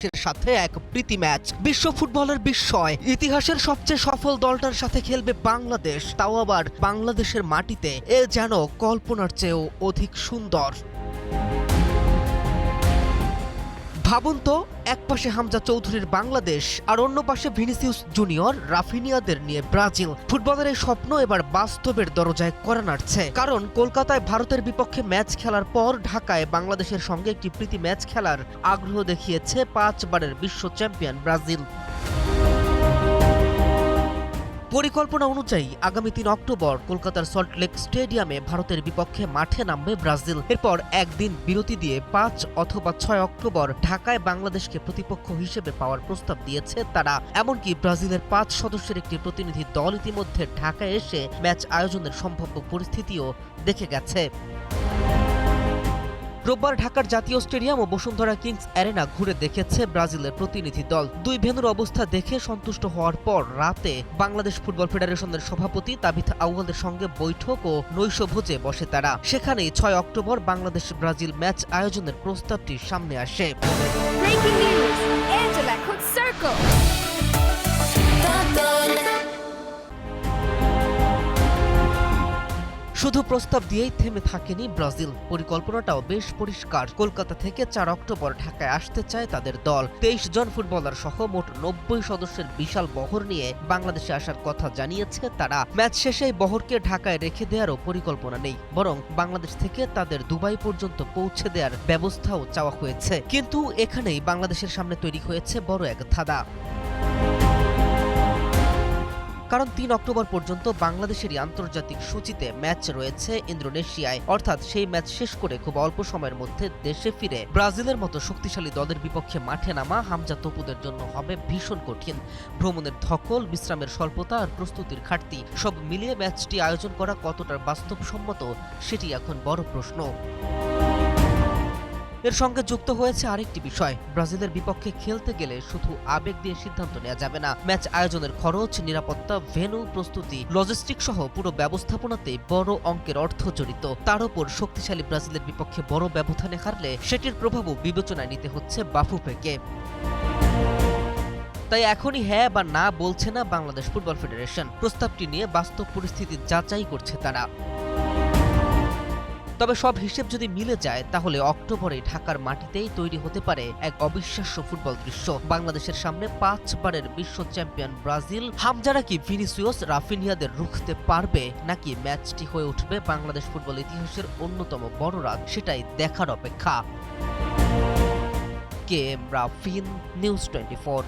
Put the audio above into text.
সাথে এক প্রীতি ম্যাচ। বিশ্ব ফুটবলের বিস্ময়, ইতিহাসের সবচেয়ে সফল দলটার সাথে খেলবে বাংলাদেশ, তাও আবার বাংলাদেশের মাটিতে। এ যেন কল্পনার চেয়েও অধিক সুন্দর। ভাবুন তো, এক পাশে হামজা চৌধুরীর বাংলাদেশ আর অন্য পাশে ভিনিসিয়াস জুনিয়র, রাফিনিয়াদের নিয়ে ব্রাজিল। ফুটবলের এই স্বপ্ন এবার বাস্তবের দরজায় কড়া নাড়ছে। কারণ কলকাতায় ভারতের বিপক্ষে ম্যাচ খেলার পর ঢাকায় বাংলাদেশের সঙ্গে একটি প্রীতি ম্যাচ খেলার আগ্রহ দেখিয়েছে 5 বারের বিশ্ব চ্যাম্পিয়ন ব্রাজিল। পরিকল্পনা অনুযায়ী আগামী 3 অক্টোবর কলকাতার সল্টলেক স্টেডিয়ামে ভারতের বিপক্ষে মাঠে নামবে ব্রাজিল। এরপর একদিন বিরতি দিয়ে 5 অথবা 6 অক্টোবর ঢাকায় বাংলাদেশকে প্রতিপক্ষ হিসেবে পাওয়ার প্রস্তাব দিয়েছে তারা। এমনকি ব্রাজিলের 5 সদস্যের একটি প্রতিনিধি দল ইতিমধ্যে ঢাকায় এসে ম্যাচ আয়োজনের সম্ভাব্য পরিস্থিতিও দেখে গেছে। রোববার ঢাকার জাতীয় স্টেডিয়াম ও বসুন্ধরা কিংস অ্যারেনা ঘুরে দেখেছে ব্রাজিলের প্রতিনিধি দল। দুই ভেন্যুর অবস্থা দেখে সন্তুষ্ট হওয়ার পর রাতে বাংলাদেশ ফুটবল ফেডারেশনের সভাপতি তাবিথ আউয়ালের সঙ্গে বৈঠক ও নৈশভোজে বসে তারা। সেখানেই 6 অক্টোবর বাংলাদেশ ব্রাজিল ম্যাচ আয়োজনের প্রস্তাবটি সামনে আসে। শুধু প্রস্তাব দিয়েই থেমে থাকেনি ব্রাজিল, পরিকল্পনাটাও বেশ পরিষ্কার। কলকাতা থেকে 4 অক্টোবর ঢাকায় আসতে চায় তাদের দল। 23 জন ফুটবলার সহ মোট 90 সদস্যের বিশাল বহর নিয়ে বাংলাদেশে আসার কথা জানিয়েছে তারা। ম্যাচ শেষে বহরকে ঢাকায় রেখে দেওয়ারও পরিকল্পনা নেই, বরং বাংলাদেশ থেকে তাদের দুবাই পর্যন্ত পৌঁছে দেওয়ার ব্যবস্থাও চাওয়া হয়েছে। কিন্তু এখানেই বাংলাদেশের সামনে তৈরি হয়েছে বড় এক ধাঁধা। কারণ 3 অক্টোবর পর্যন্ত বাংলাদেশেরই আন্তর্জাতিক সূচিতে ম্যাচ রয়েছে ইন্দোনেশিয়ায়। অর্থাৎ সেই ম্যাচ শেষ করে খুব অল্প সময়ের মধ্যে দেশে ফিরে ব্রাজিলের মতো শক্তিশালী দলের বিপক্ষে মাঠে নামা হামজা তপুদের জন্য হবে ভীষণ কঠিন। ভ্রমণের ধকল, বিশ্রামের স্বল্পতা আর প্রস্তুতির ঘাটতি, সব মিলিয়ে ম্যাচটি আয়োজন করা কতটা বাস্তবসম্মত সেটি এখন বড় প্রশ্ন। এর সঙ্গে যুক্ত হয়েছে আরেকটি বিষয়, ব্রাজিলের বিপক্ষে খেলতে গেলে শুধু আবেগ দিয়ে সিদ্ধান্ত নেওয়া যাবে না। ম্যাচ আয়োজনের খরচ, নিরাপত্তা, ভেন্যু, প্রস্তুতি, লজিস্টিক সহ পুরো ব্যবস্থাপনাতে বড় অঙ্কের অর্থ জড়িত। তার উপর শক্তিশালী ব্রাজিলের বিপক্ষে বড় ব্যবধানে হারলে সেটির প্রভাবও বিবেচনায় নিতে হচ্ছে বাফুফেকে। তাই এখনই হ্যাঁ বা না বলছে না বাংলাদেশ ফুটবল ফেডারেশন। প্রস্তাবটি নিয়ে বাস্তব পরিস্থিতি যাচাই করছে তারা। তবে সব হিসেব যদি মিলে যায় তাহলে অক্টোবরে ঢাকার মাটিতেই তৈরি হতে পারে এক অবিশ্বাস্য ফুটবল দৃশ্য। বাংলাদেশের সামনে 5 বারের বিশ্ব চ্যাম্পিয়ন ব্রাজিল। হামজারা কি ভিনিসিয়াস, রাফিনিয়াদের রুখতে পারবে, নাকি ম্যাচটি হয়ে উঠবে বাংলাদেশ ফুটবল ইতিহাসের অন্যতম বড় রাত, সেটাই দেখার অপেক্ষা। K M Rafin, news 24।